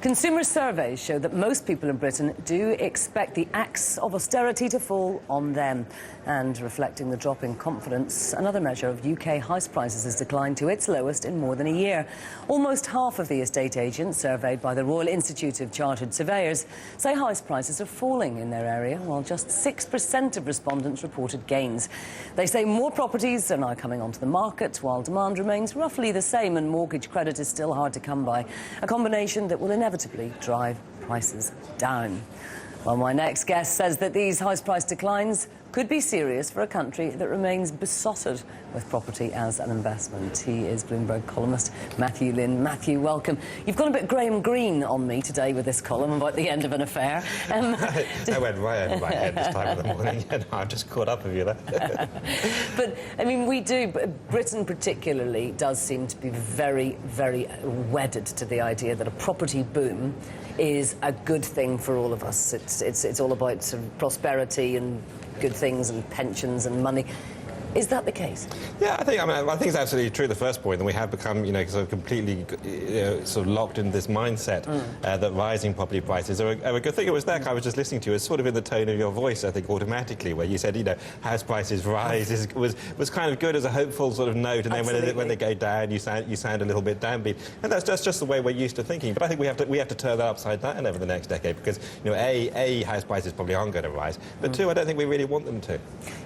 Consumer surveys show that most people in Britain do expect the axe of austerity to fall on them. And reflecting the drop in confidence, another measure of UK house prices has declined to its lowest in more than a year. Almost half of the estate agents surveyed by the Royal Institute of Chartered Surveyors say house prices are falling in their area, while just 6% of respondents reported gains. They say more properties are now coming onto the market, while demand remains roughly the same and mortgage credit is still hard to come by, a combination that will inevitably drive prices down. Well, my next guest says that these house price declines could be serious for a country that remains besotted with property as an investment. He is Bloomberg columnist Lynn. Matthew, welcome. You've gone a bit Graham Greene on me today with this column about the end of an affair. I went right over my head this time of the morning, and I've just caught up with you there. But, I mean, Britain particularly does seem to be very, very wedded to the idea that a property boom is a good thing for all of us. It's all about sort of prosperity and good things and pensions and money. Is that the case? Yeah, I think it's absolutely true, the first point, that we have become, sort of completely sort of locked into this mindset that rising property prices are a good thing. It was that I was just listening to, it's sort of in the tone of your voice, I think, automatically, where you said, house prices rise was kind of good as a hopeful sort of note, and then when they go down, you sound a little bit downbeat. And that's just the way we're used to thinking. But I think we have to turn that upside down over the next decade, because, A, house prices probably aren't going to rise, but two, I don't think we really want them to.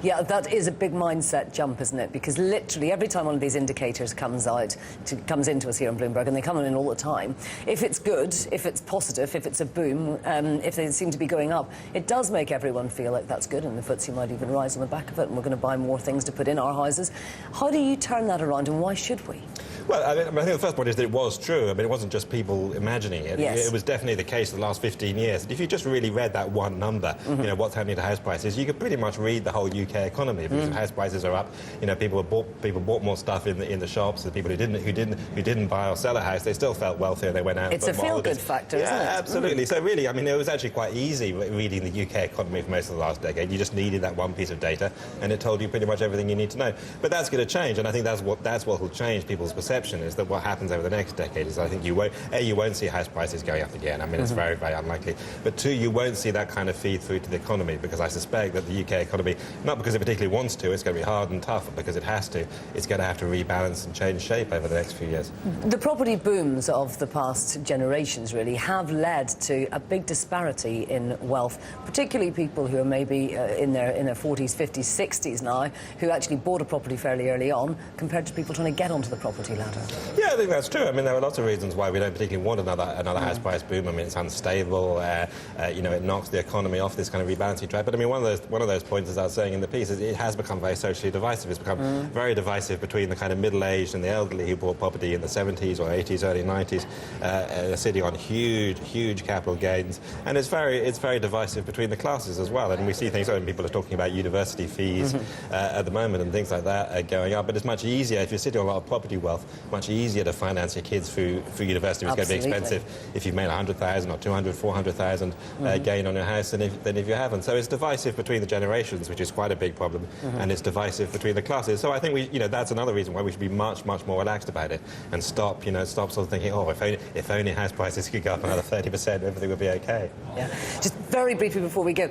Yeah, that is a big mindset jump, isn't it? Because literally every time one of these indicators comes into us here on Bloomberg, and they come in all the time, if it's good, if it's positive, if it's a boom, if they seem to be going up, it does make everyone feel like that's good, and the FTSE might even rise on the back of it, and we're going to buy more things to put in our houses. How do you turn that around, and why should we? Well, I think the first point is that it was true. I mean, it wasn't just people imagining it. Yes. It was definitely the case the last 15 years. And if you just really read that one number, what's happening to house prices, you could pretty much read the whole UK economy, because if house prices are up, people bought more stuff in the shops. The people who didn't buy or sell a house, they still felt wealthier. They went out. It's a feel-good factor, isn't it? Yeah, absolutely. So really, I mean, it was actually quite easy reading the UK economy for most of the last decade. You just needed that one piece of data, and it told you pretty much everything you need to know. But that's going to change, and I think that's what will change people's perception, is that what happens over the next decade is, I think you won't see house prices going up again. I mean, it's very, very unlikely. But two, you won't see that kind of feed through to the economy, because I suspect that the UK economy, not because it particularly wants to, it's going to be hard and tough, but because it has to, it's going to have to rebalance and change shape over the next few years. The property booms of the past generations really have led to a big disparity in wealth, particularly people who are maybe in their 40s, 50s, 60s now, who actually bought a property fairly early on, compared to people trying to get onto the property ladder. Yeah, I think that's true. I mean, there are lots of reasons why we don't particularly want another house price boom. I mean, it's unstable. It knocks the economy off this kind of rebalancing track. But I mean, one of those points, as I was saying in the piece, is it has become very socially divisive. It's become very divisive between the kind of middle-aged and the elderly who bought property in the 70s or 80s, early 90s, sitting on huge capital gains. And it's very divisive between the classes as well. And we see things, when people are talking about university fees at the moment and things like that going up. But it's much easier, if you're sitting on a lot of property wealth, much easier to finance your kids through university. It's going to be expensive if you've made 100,000 or 200, 400,000 gain on your house than if you haven't. So it's divisive between the generations, which is quite a big problem, and it's divisive between the classes. So I think that's another reason why we should be much more relaxed about it, and stop sort of thinking, oh, if only house prices could go up another 30%, everything would be okay. Yeah. Just very briefly before we go,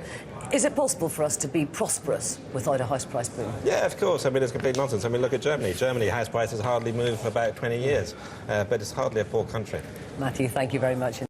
is it possible for us to be prosperous without a house price boom? Yeah, of course. I mean, it's complete nonsense. I mean, look at Germany. Germany, house prices hardly move for about 20 years, but it's hardly a poor country. Matthew, thank you very much.